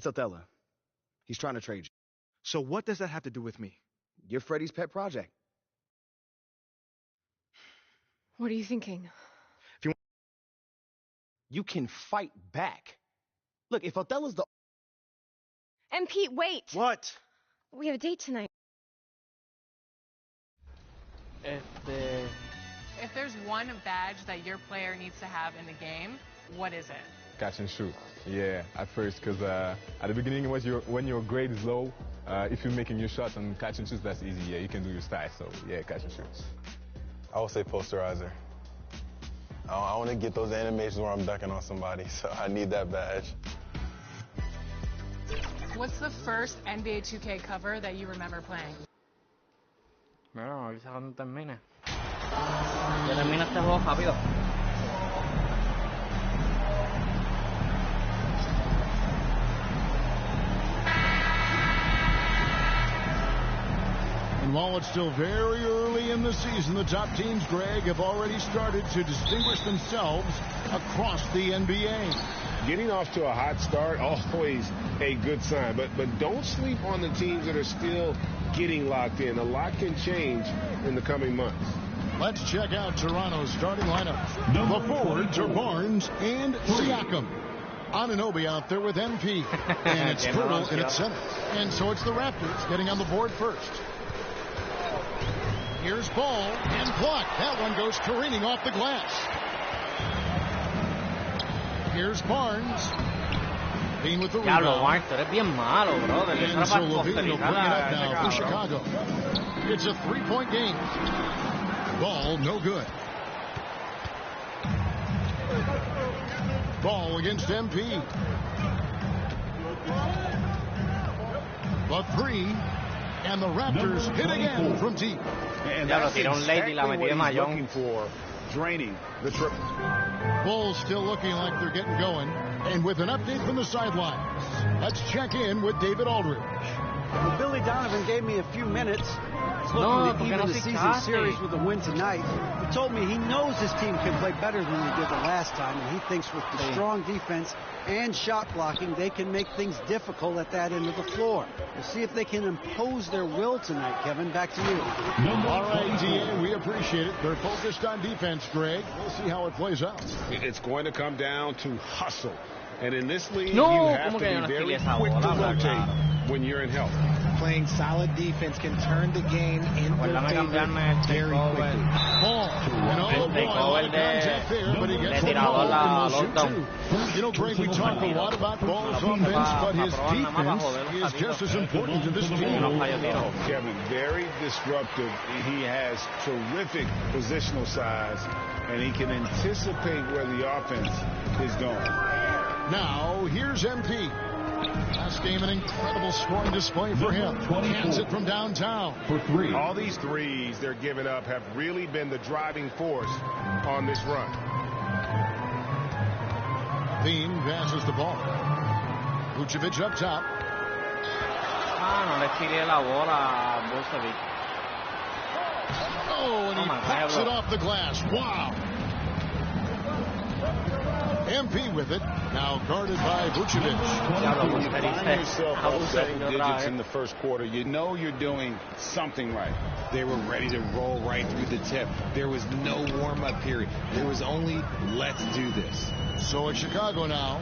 It's Othello. He's trying to trade you. So what does that have to do with me? You're Freddie's pet project. What are you thinking? If you can fight back. Look, if Othello's the... And Pete, wait! What? We have a date tonight. If there's one badge that your player needs to have in the game, what is it? Catch and shoot. Yeah, at first, because at the beginning, when your grade is low, if you're making your shots and catch and shoot, that's easy. Yeah, you can do your style. So yeah, catch and shoot. I would say posterizer. I want to get those animations where I'm ducking on somebody, so I need that badge. What's the first NBA 2K cover that you remember playing? Bueno, avisa cuando termine. Ya termina este juego rápido. And while it's still very early in the season, the top teams, Greg, have already started to distinguish themselves across the NBA. Getting off to a hot start, always a good sign. But don't sleep on the teams that are still getting locked in. A lot can change in the coming months. Let's check out Toronto's starting lineup. The forwards are Barnes and Siakam. Anunoby out there with MP. And it's Turtle in its center. And so it's the Raptors getting on the board first. Here's Ball and blocked. That one goes careening off the glass. Here's Barnes. Being with the rebound. Barnes, tú eres bien malo, bro. And so Levine will bring it up now for Chicago. It's a three-point game. Ball no good. Ball against MP. The three. And the Raptors hit again from deep. And that's exactly what he's looking for, draining the triple. Bulls still looking like they're getting going. And with an update from the sidelines, let's check in with David Aldridge. Well, Billy Donovan gave me a few minutes. He's looking to even the season series with a win tonight. He told me he knows his team can play better than they did the last time, and he thinks with the strong defense and shot blocking, they can make things difficult at that end of the floor. We'll see if they can impose their will tonight, Kevin. Back to you. All right, DA, we appreciate it. They're focused on defense, Greg. We'll see how it plays out. It's going to come down to hustle. And in this league, you have to be very quick to rotate when you're in health. Playing solid defense can turn the game in their favor very quickly. Ball. And all the ball contact there, but he gets the ball and will shoot two. You know, Greg, we talk a lot about Ball's offense, but his defense is just as important to this team. Oh, Kevin, very disruptive. He has terrific positional size, and he can anticipate where the offense is going. Now, here's MP. Last game, an incredible scoring display for him. Cans it from downtown. For three. All these threes they're giving up have really been the driving force on this run. Bean passes the ball. Vucevic up top. No le tiré la bola a Vucevic. Oh, and he pops it off the glass. Wow. MP with it. Now guarded by Vucevic. Find yourself up double digits in the first quarter. You know you're doing something right. They were ready to roll right through the tip. There was no warm-up period. There was only, let's do this. So it's Chicago now.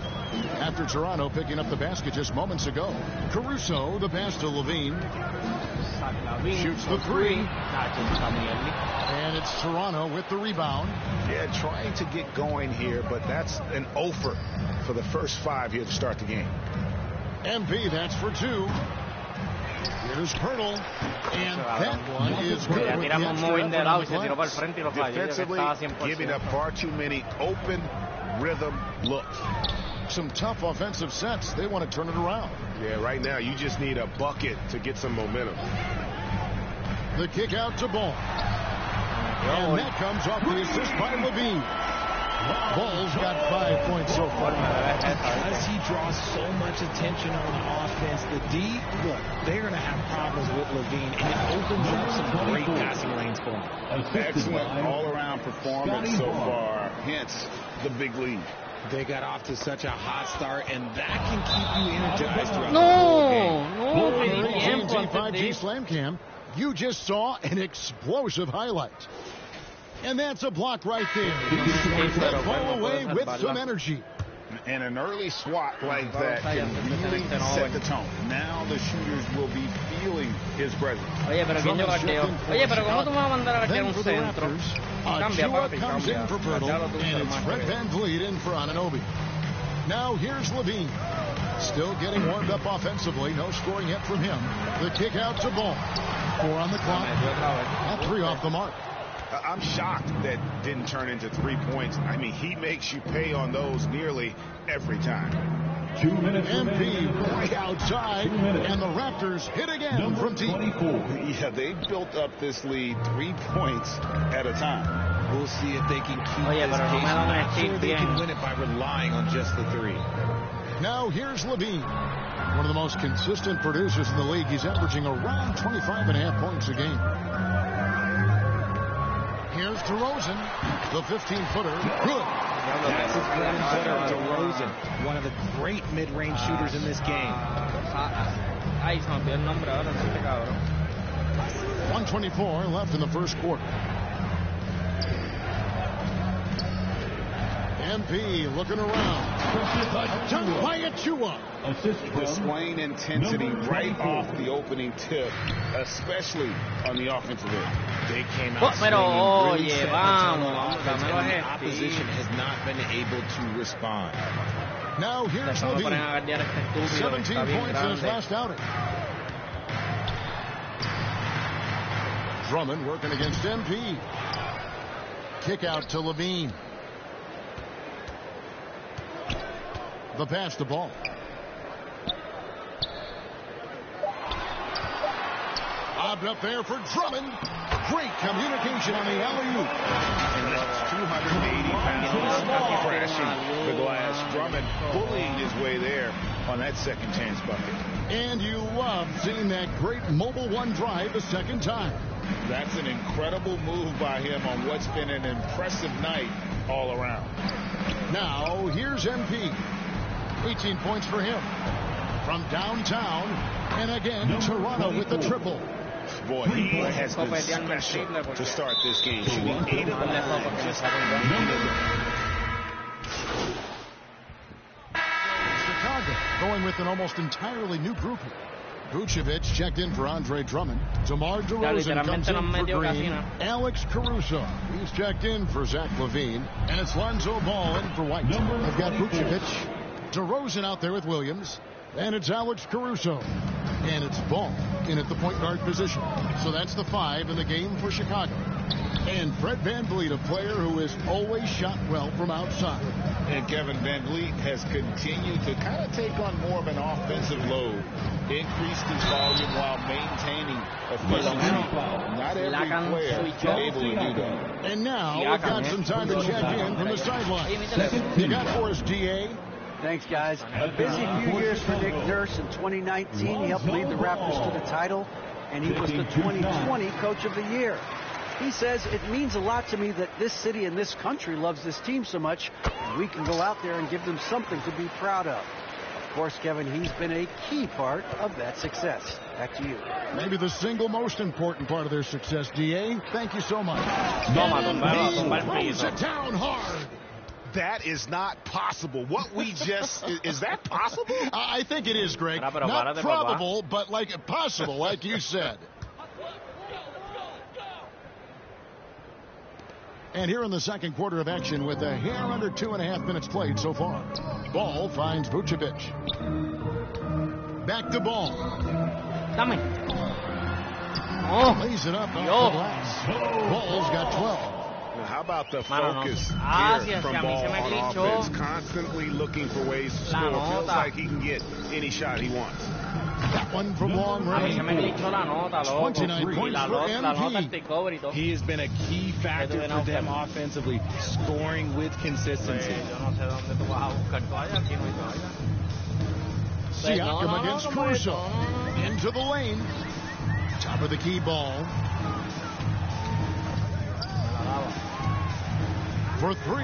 After Toronto picking up the basket just moments ago. Caruso, the pass to Levine. Shoots the three. And it's Toronto with the rebound. Yeah, trying to get going here, but that's an offer for the first five here to start the game. MP, that's for two. Here's Pirtle. And that one is good. Defensively, giving up far too many open rhythm looks. Some tough offensive sets. They want to turn it around. Yeah, right now you just need a bucket to get some momentum. The kick out to Ball. And that comes off the assist by Levine. Ball's got 5 points so far. Because he draws so much attention on the offense, the D, look, they're going to have problems with Levine, and it opens up some great passing lanes for him. Excellent all-around performance so far, hence the big lead. They got off to such a hot start, and that can keep you energized throughout the whole game. No, TNT5G Slam Cam, you just saw an explosive highlight. And that's a block right there. Ball away with some energy. And an early swat like that can really set the tone. Now the shooters will be feeling his presence. Oye, pero ¿quién yo bateo? Oye, pero ¿cómo tú me vas a mandar a batear un centro? Cambia, papi, comes in for Bertle, and it's Fred VanVleet in for Anunoby. Now here's Levine. Still getting warmed up offensively. No scoring yet from him. The kick out to Ball. 4 on the clock. At 3 off the mark. I'm shocked that didn't turn into 3 points. I mean, he makes you pay on those nearly every time. 2 minutes MP way outside, and the Raptors hit again from deep. Yeah, they built up this lead 3 points at a time. We'll see if they can keep this pace. I'm sure they can win it by relying on just the 3. Now here's Levine. One of the most consistent producers in the league. He's averaging around 25.5 points a game. Here's DeRozan, the 15-footer. Good. That's his bread and butter, DeRozan, one of the great mid-range shooters in this game. 124 left in the first quarter. MP looking around. Done by Achua. Displaying intensity right off the opening tip, especially on the offensive end. They came out swinging, really the opposition has not been able to respond. Now here's Levine. 17 points in his last outing. Drummond working against MP. Kick out to Levine. The pass to Ball. Lobbed up there for Drummond. Great communication on the alley-oop. And that's 280 pounds crashing the glass. Drummond bullying his way there on that second chance bucket. And you love seeing that great mobile one drive a second time. That's an incredible move by him on what's been an impressive night all around. Now here's MP. 18 points for him. From downtown, and again, Toronto with the triple. Boy, he has been special to start this game. Shooting 8 of the line. Chicago going with an almost entirely new group here. Vucevic checked in for Andre Drummond. DeMar DeRozan comes in for Green. Alex Caruso, he's checked in for Zach LaVine. And it's Lonzo Ball in for White. They've got Vucevic, DeRozan out there with Williams. And it's Alex Caruso. And it's Ball in at the point guard position. So that's the 5 in the game for Chicago. And Fred VanVleet, a player who has always shot well from outside. And Kevin VanVleet has continued to kind of take on more of an offensive load. Increased his volume while maintaining efficiency. Not every player is able to do that. And now we've got some time to check in from the sideline. You got for us, DA? Thanks, guys. A busy few years for Nick Nurse. In 2019, he helped lead the Raptors to the title, and he was the 2020 Coach of the Year. He says, it means a lot to me that this city and this country loves this team so much, and we can go out there and give them something to be proud of. Of course, Kevin, he's been a key part of that success. Back to you. Maybe the single most important part of their success, DA. Thank you so much. Throws it down hard. That is not possible. What we just... is that possible? I think it is, Greg. Not probable, but like possible, like you said. And here in the second quarter of action with a hair under 2.5 minutes played so far. Ball finds Vucevic. Back to Ball. Lays it up off the glass. Ball's got 12. How about the focus here from Ball on offense? Constantly looking for ways to score. Feels like he can get any shot he wants. That one from long range. 29 points for MP. He has been a key factor for them offensively, scoring with consistency. Siakam against Caruso. Into the lane. Top of the key Ball. For 3.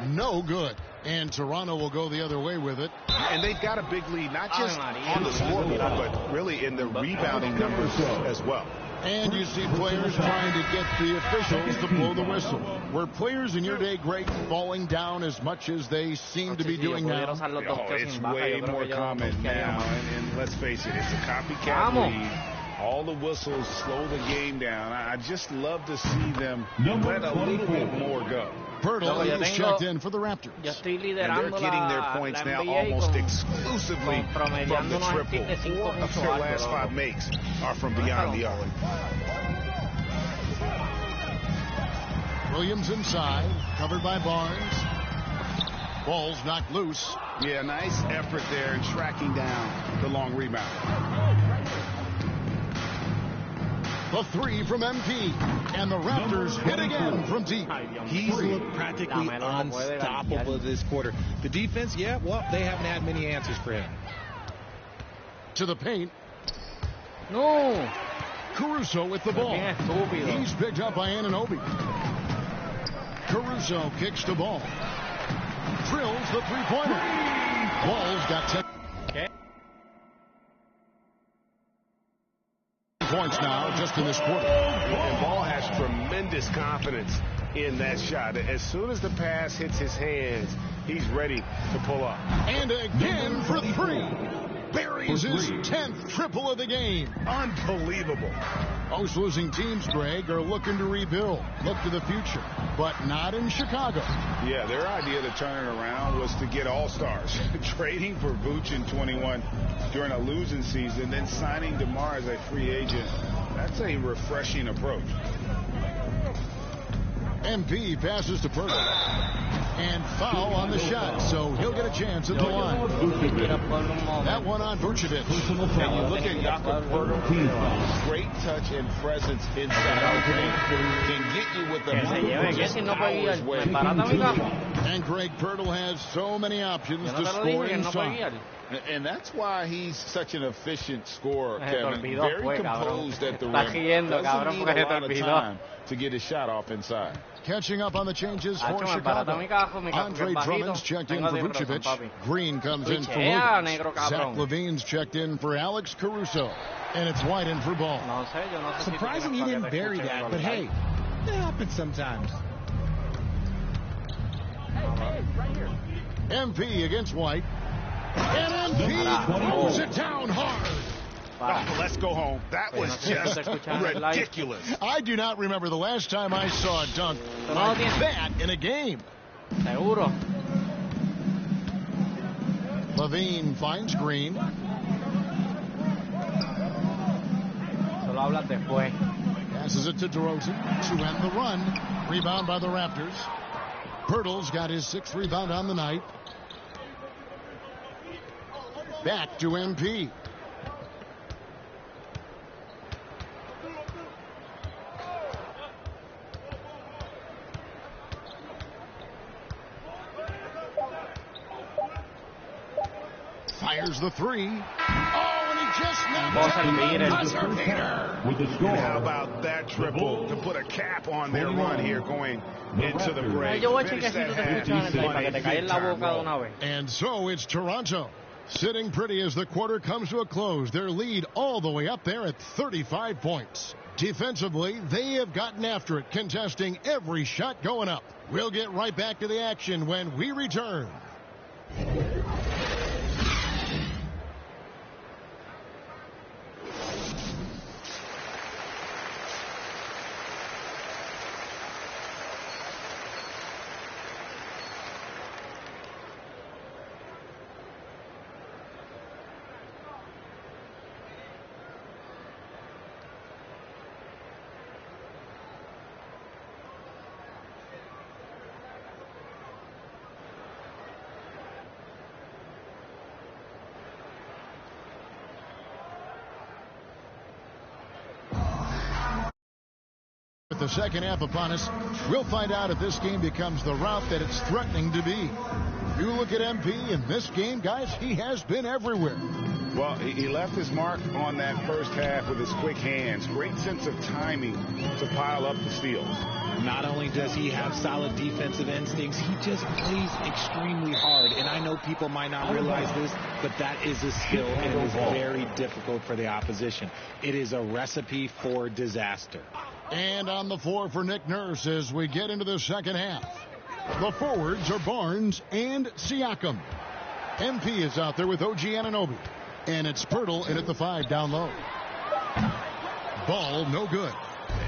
No good. And Toronto will go the other way with it. And they've got a big lead, not just on the scoreboard, but really in the rebounding numbers as well. And you see players trying to get the officials to blow the whistle. Were players in your day, Greg, falling down as much as they seem to be doing now? Oh, it's way more common now. And let's face it, it's a copycat league. All the whistles slow the game down. I just love to see them let a little bit more go. Pirtle is checked in for the Raptors. And they're getting their points now almost exclusively from the triple. 4 of their last 5 makes are from beyond the arc. Williams inside, covered by Barnes. Ball's knocked loose. Yeah, nice effort there in tracking down the long rebound. The 3 from MP. And the Raptors hit again from deep. He's looked practically unstoppable this quarter. The defense, yeah, well, they haven't had many answers for him. To the paint. No. Caruso with the ball. He's picked up by Anunoby. Caruso kicks the ball. Drills the three-pointer. Ball's got 10. Points now just in this quarter. And Ball has tremendous confidence in that shot. As soon as the pass hits his hands, he's ready to pull up. And again for 3. Buries his 10th triple of the game. Unbelievable. Most losing teams, Greg, are looking to rebuild, look to the future, but not in Chicago. Yeah, their idea to turn it around was to get all-stars. Trading for Vooch in 21 during a losing season, then signing DeMar as a free agent. That's a refreshing approach. MP passes to Pirtle. And foul on the shot, so he'll get a chance at the line. That one on Vucevic. And you look at Jakob Pirtle, great touch and presence inside the paint. Can get you with the hours way. And Greg Pirtle has so many options to score inside. And that's why he's such an efficient scorer, Kevin. Very composed at the rim. Doesn't need a lot of time to get his shot off inside. Catching up on the changes for Chicago. Andre Drummond's checked in for Vucevic. Green comes in for Williams. Zach LaVine's checked in for Alex Caruso. And it's White in for Ball. Surprising he didn't bury that, but hey, it happens sometimes. MP against White. And MP throws it down hard. Oh, let's go home. That was just ridiculous. I do not remember the last time I saw a dunk like that in a game. Seguro. LaVine finds Green. Solo hablas después. Passes it to DeRozan to end the run. Rebound by the Raptors. Pirtle's got his 6th rebound on the night. Back to MP. Fires the 3. Oh, and he just knocked it. And how about that triple to put a cap on their run here going into the break? And so it's Toronto sitting pretty as the quarter comes to a close. Their lead all the way up there at 35 points. Defensively, they have gotten after it, contesting every shot going up. We'll get right back to the action when we return. The second half upon us, we'll find out if this game becomes the route that it's threatening to be. You look at MP in this game, guys, he has been everywhere. Well, he left his mark on that first half with his quick hands. Great sense of timing to pile up the steals. Not only does he have solid defensive instincts, he just plays extremely hard. And I know people might not realize this, but that is a skill and is very difficult for the opposition. It is a recipe for disaster. And on the floor for Nick Nurse as we get into the second half. The forwards are Barnes and Siakam. MP is out there with OG Anunoby. And it's Pirtle in at the 5 down low. Ball no good.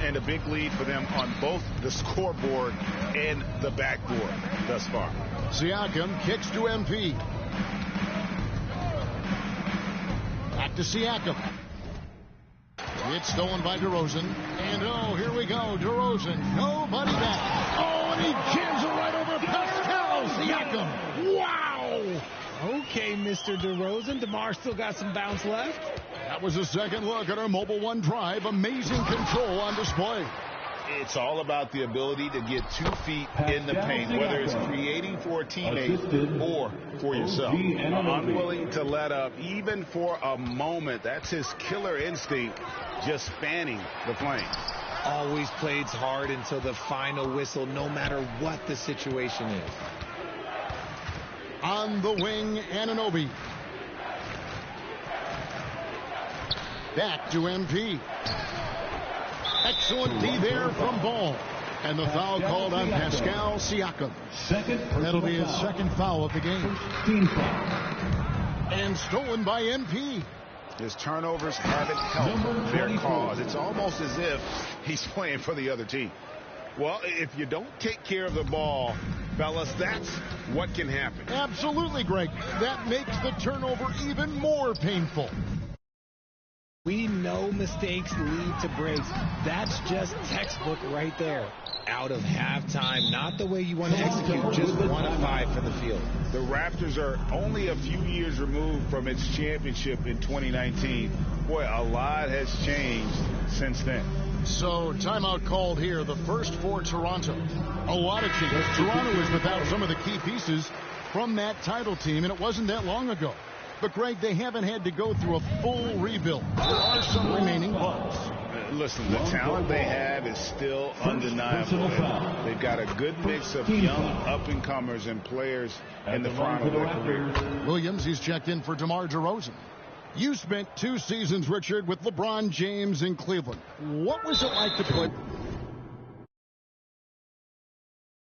And a big lead for them on both the scoreboard and the backboard thus far. Siakam kicks to MP. Back to Siakam. It's stolen by DeRozan. And oh, here we go. DeRozan. Nobody back. Oh, and he jams it right over Pascal Siakam. Wow. Okay, Mr. DeRozan. DeMar still got some bounce left. That was a second look at our Mobile One drive. Amazing control on display. It's all about the ability to get 2 feet in the paint, whether it's creating for a teammate or for yourself. Unwilling to let up, even for a moment. That's his killer instinct, just spanning the flames. Always plays hard until the final whistle, no matter what the situation is. On the wing, Anunoby. Back to MP. Excellent D there from Ball. And the foul called on Pascal Siakam. That'll be his second foul of the game. And stolen by MP. His turnovers haven't helped their cause. It's almost as if he's playing for the other team. Well, if you don't take care of the ball, fellas, that's what can happen. Absolutely, Greg. That makes the turnover even more painful. We know mistakes lead to breaks. That's just textbook right there. Out of halftime, not the way you want to execute, just 1 of 5 from the field. The Raptors are only a few years removed from its championship in 2019. Boy, a lot has changed since then. So, timeout called here, the first for Toronto. A lot of change. Toronto is without some of the key pieces from that title team, and it wasn't that long ago. But, Greg, they haven't had to go through a full rebuild. There are some remaining bugs. Listen, the talent they have is still undeniable. They've got a good mix of young up-and-comers and players in the prime of their career. Williams, he's checked in for DeMar DeRozan. You spent 2 seasons, Richard, with LeBron James in Cleveland. What was it like to put